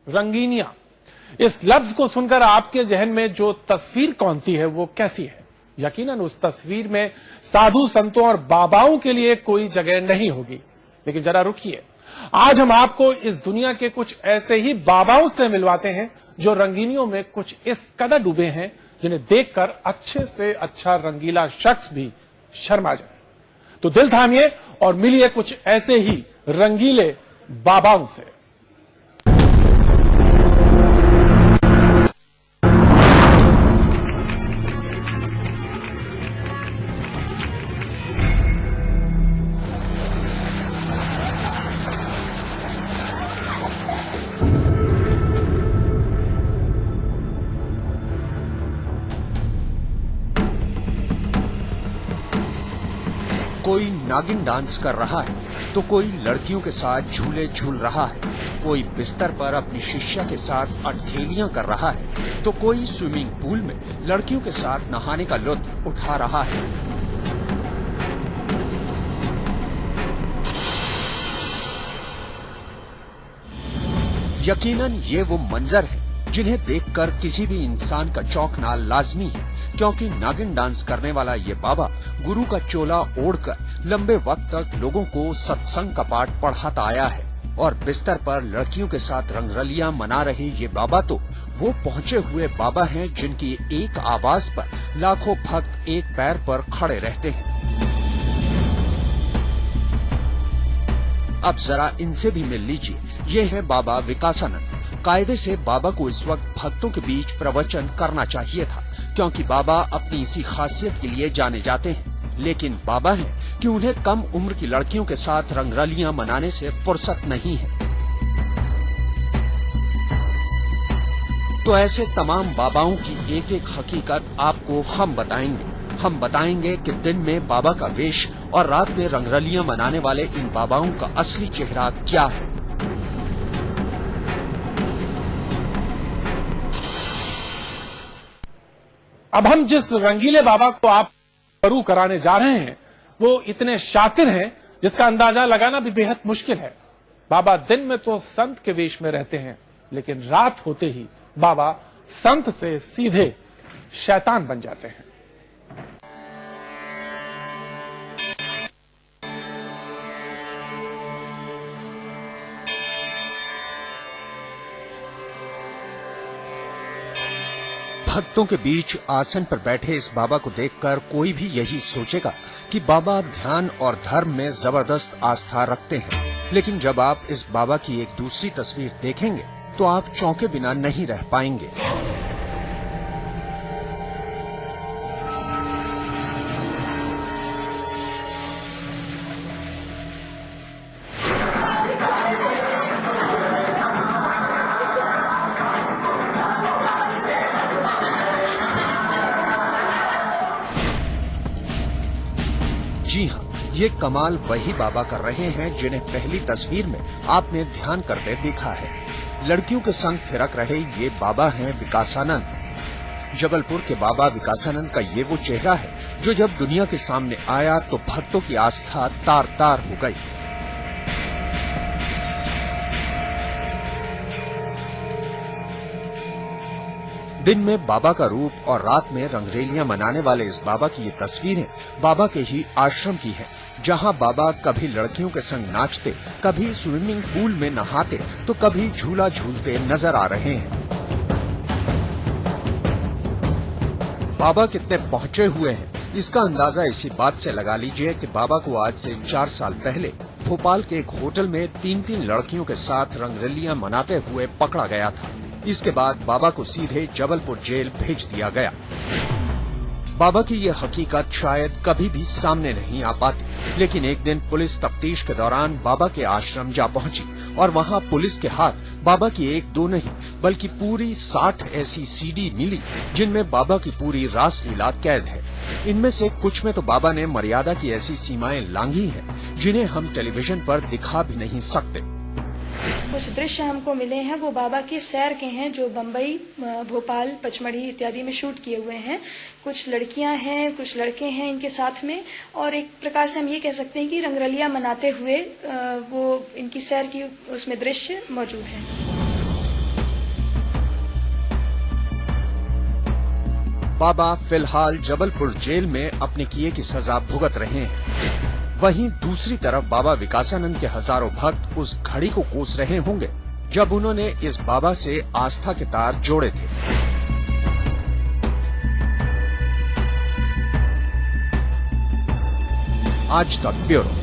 रंगीनिया, इस लफ्ज को सुनकर आपके जहन में जो तस्वीर कौंती है वो कैसी है? यकीनन उस तस्वीर में साधु संतों और बाबाओं के लिए कोई जगह नहीं होगी। लेकिन जरा रुकिए, आज हम आपको इस दुनिया के कुछ ऐसे ही बाबाओं से मिलवाते हैं जो रंगीनियों में कुछ इस कदर डूबे हैं जिन्हें देखकर अच्छे से अच्छा रंगीला शख्स भी शर्मा जाए। तो दिल थामिए और मिलिए कुछ ऐसे ही रंगीले बाबाओं से। कोई नागिन डांस कर रहा है तो कोई लड़कियों के साथ झूले झूल रहा है, कोई बिस्तर पर अपनी शिष्या के साथ अठखेलियां कर रहा है तो कोई स्विमिंग पूल में लड़कियों के साथ नहाने का लुत्फ उठा रहा है। यकीनन ये वो मंजर है जिन्हें देखकर किसी भी इंसान का चौंकना लाजमी है, क्योंकि नागिन डांस करने वाला ये बाबा गुरु का चोला ओढ़कर लंबे वक्त तक लोगों को सत्संग का पाठ पढ़ाता आया है और बिस्तर पर लड़कियों के साथ रंगरलियां मना रहे ये बाबा तो वो पहुंचे हुए बाबा हैं जिनकी एक आवाज पर लाखों भक्त एक पैर पर खड़े रहते हैं। अब जरा इनसे भी मिल लीजिए, ये है बाबा विकासानंद। कायदे से बाबा को इस वक्त भक्तों के बीच प्रवचन करना चाहिए था, क्योंकि बाबा अपनी इसी खासियत के लिए जाने जाते हैं। लेकिन बाबा हैं कि उन्हें कम उम्र की लड़कियों के साथ रंगरलियां मनाने से फुर्सत नहीं है। तो ऐसे तमाम बाबाओं की एक एक हकीकत आपको हम बताएंगे। हम बताएंगे कि दिन में बाबा का वेश और रात में रंगरलियां मनाने वाले इन बाबाओं का असली चेहरा क्या है। अब हम जिस रंगीले बाबा को आप शुरू कराने जा रहे हैं वो इतने शातिर हैं जिसका अंदाजा लगाना भी बेहद मुश्किल है। बाबा दिन में तो संत के वेश में रहते हैं, लेकिन रात होते ही बाबा संत से सीधे शैतान बन जाते हैं। भक्तों के बीच आसन पर बैठे इस बाबा को देखकर कोई भी यही सोचेगा कि बाबा ध्यान और धर्म में जबरदस्त आस्था रखते हैं। लेकिन जब आप इस बाबा की एक दूसरी तस्वीर देखेंगे तो आप चौंके बिना नहीं रह पाएंगे। जी हाँ, ये कमाल वही बाबा कर रहे हैं जिन्हें पहली तस्वीर में आपने ध्यान करते देखा है। लड़कियों के संग थिरक रहे ये बाबा हैं विकासानंद। जबलपुर के बाबा विकासानंद का ये वो चेहरा है जो जब दुनिया के सामने आया तो भक्तों की आस्था तार तार हो गई। दिन में बाबा का रूप और रात में रंगरेलियां मनाने वाले इस बाबा की ये तस्वीरें बाबा के ही आश्रम की हैं, जहां बाबा कभी लड़कियों के संग नाचते, कभी स्विमिंग पूल में नहाते तो कभी झूला झूलते नजर आ रहे हैं। बाबा कितने पहुंचे हुए हैं इसका अंदाजा इसी बात से लगा लीजिए कि बाबा को आज से 4 साल पहले भोपाल के एक होटल में 3-3 लड़कियों के साथ रंगरलियां मनाते हुए पकड़ा गया था। इसके बाद बाबा को सीधे जबलपुर जेल भेज दिया गया। बाबा की ये हकीकत शायद कभी भी सामने नहीं आ पाती, लेकिन एक दिन पुलिस तफ्तीश के दौरान बाबा के आश्रम जा पहुंची और वहां पुलिस के हाथ बाबा की एक दो नहीं बल्कि पूरी 60 ऐसी सीडी मिली जिनमें बाबा की पूरी रासलीला कैद है। इनमें से कुछ में तो बाबा ने मर्यादा की ऐसी सीमाएं लांघी हैं जिन्हें हम टेलीविजन पर दिखा भी नहीं सकते। कुछ दृश्य हमको मिले हैं वो बाबा के सैर के हैं जो बम्बई, भोपाल, पचमढ़ी इत्यादि में शूट किए हुए हैं। कुछ लड़कियां हैं, कुछ लड़के हैं इनके साथ में, और एक प्रकार से हम ये कह सकते हैं कि रंगरलियां मनाते हुए वो इनकी सैर की उसमें दृश्य मौजूद है। बाबा फिलहाल जबलपुर जेल में अपने किए की सजा भुगत रहे हैं। वहीं दूसरी तरफ बाबा विकासानंद के हजारों भक्त उस घड़ी को कोस रहे होंगे जब उन्होंने इस बाबा से आस्था के तार जोड़े थे। आज तक ब्यूरो।